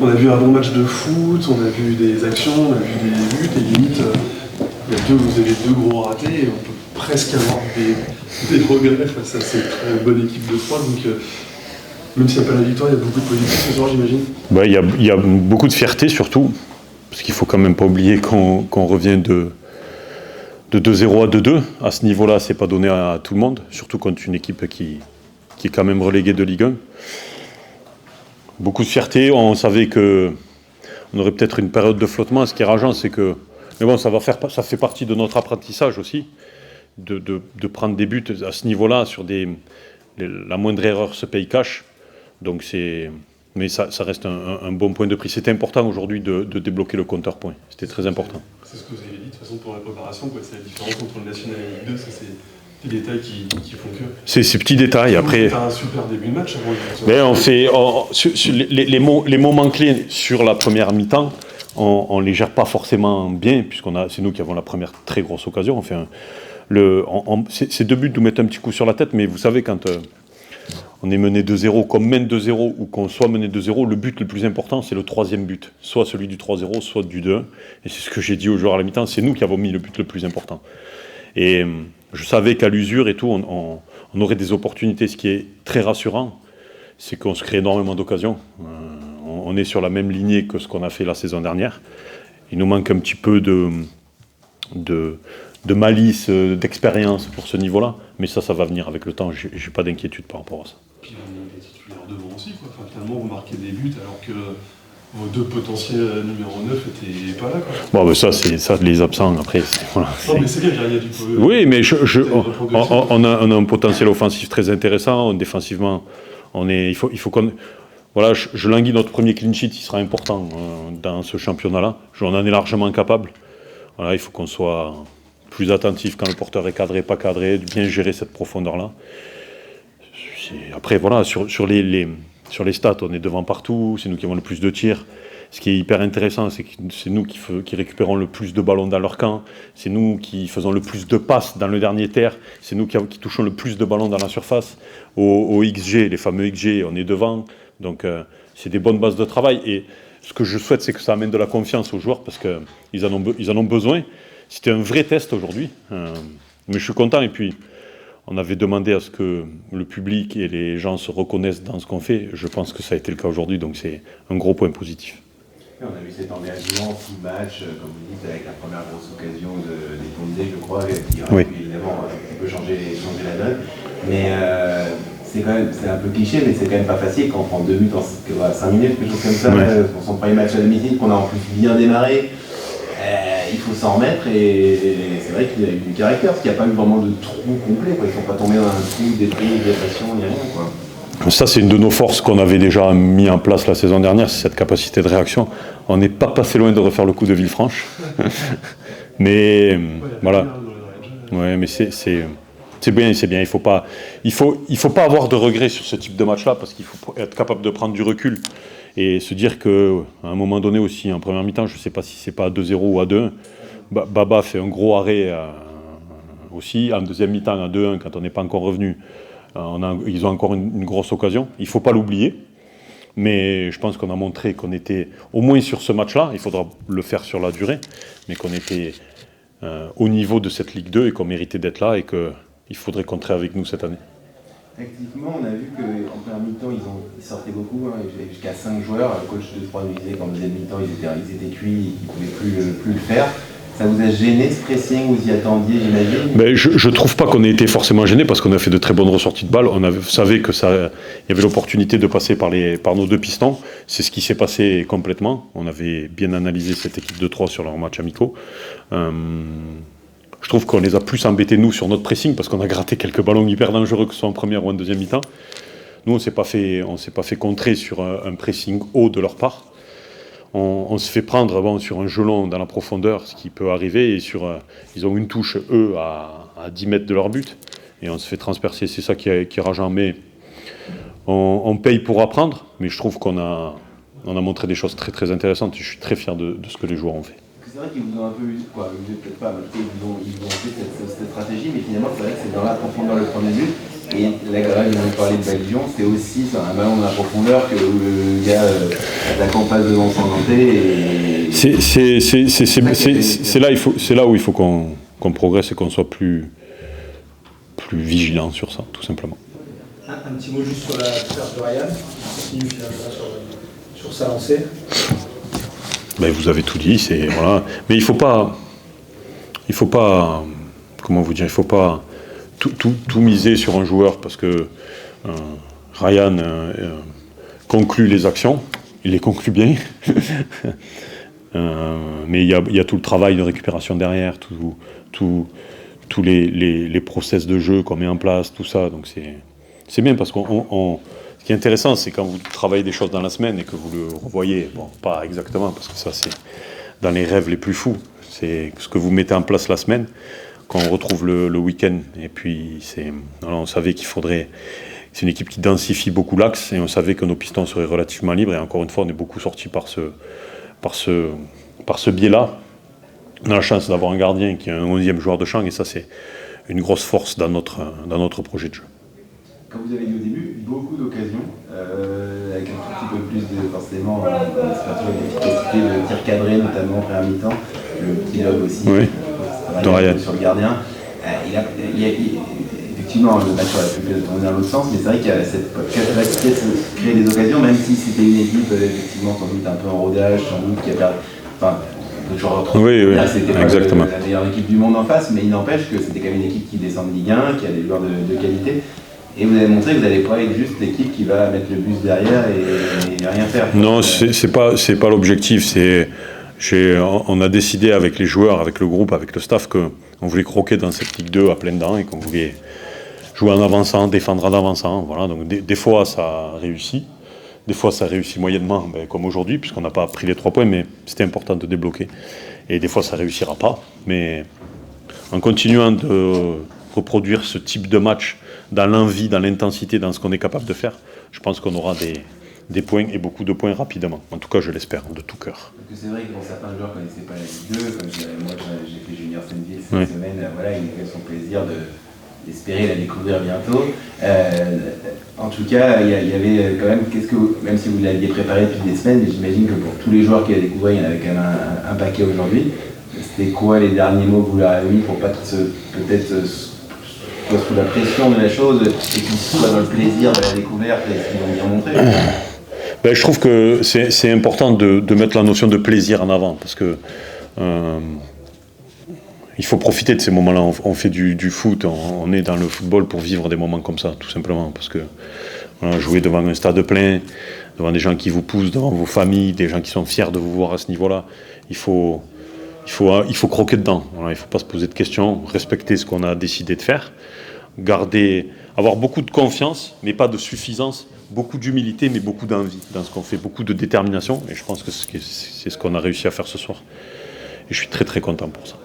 On a vu un bon match de foot, on a vu des actions, on a vu des buts, et limite, vous avez deux gros ratés, et on peut presque avoir des regrets face à cette très bonne équipe de Troyes. Donc, même s'il n'y a pas la victoire, il y a beaucoup de positifs ce soir, j'imagine. Il y a beaucoup de fierté surtout, parce qu'il ne faut quand même pas oublier qu'on revient de 2-0 à 2-2. À ce niveau-là, ce n'est pas donné à tout le monde, surtout contre une équipe qui est quand même reléguée de Ligue 1. Beaucoup de fierté, on savait qu'on aurait peut-être une période de flottement. Ce qui est rageant, c'est que... Mais bon, ça fait partie de notre apprentissage aussi, de prendre des buts à ce niveau-là, sur la moindre erreur se paye cash. Donc mais ça reste un bon point de prix. C'était important aujourd'hui de débloquer le compteur point. C'était très important. C'est ce que vous avez dit de toute façon pour la préparation, quoi. C'est la différence entre le National et la Ligue 2, c'est des détails qui font que... C'est ces petits détails. Après, c'est un super début de match. Les moments clés sur la première mi-temps, on ne les gère pas forcément bien, c'est nous qui avons la première très grosse occasion. Ces deux buts nous mettent un petit coup sur la tête, mais vous savez, quand on est mené 2-0, qu'on mène 2-0 ou qu'on soit mené 2-0, le but le plus important, c'est le troisième but. Soit celui du 3-0, soit du 2-1. Et c'est ce que j'ai dit aux joueurs à la mi-temps, c'est nous qui avons mis le but le plus important. Et je savais qu'à l'usure et tout, on aurait des opportunités. Ce qui est très rassurant, c'est qu'on se crée énormément d'occasions. On est sur la même lignée que ce qu'on a fait la saison dernière. Il nous manque un petit peu de malice, d'expérience pour ce niveau-là. Mais ça va venir avec le temps. J'ai pas d'inquiétude par rapport à ça. Puis il y a des titulaires devant aussi, quoi. Enfin, finalement, vous marquez des buts alors que vos deux potentiels numéro 9 étaient pas là, quoi. Bon, mais ça, les absents, après, non, mais c'est bien, il y a du peu... Oui, mais on a un potentiel offensif très intéressant. Défensivement, il faut qu'on... Voilà, je languis notre premier clean sheet, il sera important dans ce championnat-là. On en est largement capable. Voilà, il faut qu'on soit plus attentif quand le porteur est cadré, pas cadré, de bien gérer cette profondeur-là. Après, voilà, sur les stats, on est devant partout, c'est nous qui avons le plus de tirs. Ce qui est hyper intéressant, c'est que c'est nous qui récupérons le plus de ballons dans leur camp, c'est nous qui faisons le plus de passes dans le dernier tiers, c'est nous qui touchons le plus de ballons dans la surface. Au XG, les fameux XG, on est devant. Donc c'est des bonnes bases de travail. Et ce que je souhaite, c'est que ça amène de la confiance aux joueurs parce qu'ils en ont besoin. C'était un vrai test aujourd'hui. Mais je suis content. Et puis, on avait demandé à ce que le public et les gens se reconnaissent dans ce qu'on fait. Je pense que ça a été le cas aujourd'hui. Donc c'est un gros point positif. On a vu cet engagement full match, comme vous dites, avec la première grosse occasion des Condés, je crois, qui aurait pu évidemment un peu changer la donne. Mais c'est un peu cliché, mais c'est quand même pas facile quand on prend 2 buts en 5 minutes, quelque chose comme ça, pour son premier match à domicile, qu'on a en plus bien démarré. Il faut s'en remettre et c'est vrai qu'il y a eu du caractère, parce qu'il n'y a pas eu vraiment de trou complet, quoi. Ils ne sont pas tombés dans un trou, des pressions, ni rien, quoi. Ça, c'est une de nos forces qu'on avait déjà mis en place la saison dernière, c'est cette capacité de réaction. On n'est pas passé loin de refaire le coup de Villefranche. Mais voilà. Ouais, mais c'est bien, c'est bien. Il faut pas avoir de regrets sur ce type de match-là, parce qu'il faut être capable de prendre du recul et se dire qu'à un moment donné aussi, en première mi-temps, je ne sais pas si c'est pas à 2-0 ou à 2-1, Baba fait un gros arrêt aussi, en deuxième mi-temps à 2-1 quand on n'est pas encore revenu. Ils ont encore une grosse occasion, il ne faut pas l'oublier, mais je pense qu'on a montré qu'on était, au moins sur ce match-là, il faudra le faire sur la durée, mais qu'on était au niveau de cette Ligue 2 et qu'on méritait d'être là et qu'il faudrait contrer avec nous cette année. Tactiquement, on a vu qu'en première mi-temps, ils sortaient beaucoup, jusqu'à 5 joueurs. Le coach de Troyes nous disait qu'en deuxième mi-temps, ils étaient cuits, ils ne pouvaient plus le faire. Ça vous a gêné ce pressing, vous y attendiez, j'imagine? Mais je ne trouve pas qu'on ait été forcément gêné parce qu'on a fait de très bonnes ressorties de balles. On savait qu'il y avait l'opportunité de passer par nos deux pistons. C'est ce qui s'est passé complètement. On avait bien analysé cette équipe de Troyes sur leurs matchs amicaux. Je trouve qu'on les a plus embêtés, nous, sur notre pressing parce qu'on a gratté quelques ballons hyper dangereux, que ce soit en première ou en deuxième mi-temps. Nous, on ne s'est pas fait contrer sur un pressing haut de leur part. On se fait prendre sur un gelon dans la profondeur, ce qui peut arriver, et ils ont une touche, eux, à 10 mètres de leur but, et on se fait transpercer. C'est ça qui est rageant, mais on paye pour apprendre, mais je trouve qu'on a montré des choses très très intéressantes, et je suis très fier de ce que les joueurs ont fait. C'est vrai qu'ils vous ont un peu usé, peut-être pas, mais ils vous ont fait cette stratégie, mais finalement, c'est vrai que c'est dans la profondeur le premier but. Et là, vous avez parlé de Belgium, c'est aussi sur un ballon dans la profondeur que le gars attaquant passe devant son entrée. C'est là où il faut qu'on progresse et qu'on soit plus vigilant sur ça, tout simplement. Un petit mot juste sur la perte de Ryan, qui continue finalement sur sa lancée. Ben, vous avez tout dit, voilà. Mais il faut pas, comment vous dire, il faut pas tout miser sur un joueur parce que Ryan conclut les actions, il les conclut bien, mais il y a tout le travail de récupération derrière, tous les process de jeu qu'on met en place, tout ça, donc c'est bien parce ce qui est intéressant, c'est quand vous travaillez des choses dans la semaine et que vous le revoyez, bon, pas exactement, parce que ça c'est dans les rêves les plus fous, c'est ce que vous mettez en place la semaine, quand on retrouve le week-end, et puis on savait qu'il faudrait, c'est une équipe qui densifie beaucoup l'axe, et on savait que nos pistons seraient relativement libres, et encore une fois, on est beaucoup sortis par ce biais-là. On a la chance d'avoir un gardien qui est un 11e joueur de champ, et ça c'est une grosse force dans notre projet de jeu. Comme vous avez dit au début, beaucoup d'occasions, avec un tout petit peu plus de, forcément, d'efficacité, de tir cadré, notamment en première mi-temps, le petit lob aussi, oui. Sur le gardien. Effectivement, le match aurait pu tourner dans l'autre sens, mais c'est vrai qu'il y a cette capacité de créer des occasions, même si c'était une équipe, effectivement, sans doute un peu en rodage, sans doute qui a perdu. Enfin, on peut toujours retrouver. Oui, c'était pas la meilleure équipe du monde en face, mais il n'empêche que c'était quand même une équipe qui descend de Ligue 1, qui a des joueurs de qualité. Et vous avez montré que vous n'allez pas être juste l'équipe qui va mettre le bus derrière et rien faire. Non, c'est pas l'objectif. On a décidé avec les joueurs, avec le groupe, avec le staff, qu'on voulait croquer dans cette Ligue 2 à pleines dents et qu'on voulait jouer en avançant, défendre en avançant. Voilà. Donc des fois ça réussit, des fois ça réussit moyennement, comme aujourd'hui, puisqu'on n'a pas pris les 3 points, mais c'était important de débloquer. Et des fois ça réussira pas. Mais en continuant de reproduire ce type de match dans l'envie, dans l'intensité, dans ce qu'on est capable de faire, je pense qu'on aura des points et beaucoup de points rapidement. En tout cas, je l'espère, de tout cœur. Parce que c'est vrai que pour certains joueurs ne connaissaient pas la Ligue 2, comme moi j'ai fait Junior Sainte-Ville cette semaine, voilà, il a fait son plaisir d'espérer la découvrir bientôt. En tout cas, il y avait quand même, même si vous l'aviez préparé depuis des semaines, j'imagine que pour tous les joueurs qui la découvert, il y en avait quand même un paquet aujourd'hui. C'était quoi les derniers mots que vous leur avez mis pour pas peut-être sous la pression de la chose et qu'ils soient dans le plaisir de la découverte et ce qu'ils vont bien montrer? Je trouve que c'est important de mettre la notion de plaisir en avant parce que il faut profiter de ces moments-là. On fait du foot, on est dans le football pour vivre des moments comme ça, tout simplement. Parce que jouer devant un stade plein, devant des gens qui vous poussent, devant vos familles, des gens qui sont fiers de vous voir à ce niveau-là, il faut croquer dedans. Voilà, il ne faut pas se poser de questions, respecter ce qu'on a décidé de faire, avoir beaucoup de confiance, mais pas de suffisance, beaucoup d'humilité, mais beaucoup d'envie dans ce qu'on fait, beaucoup de détermination. Et je pense que c'est ce qu'on a réussi à faire ce soir. Et je suis très très content pour ça.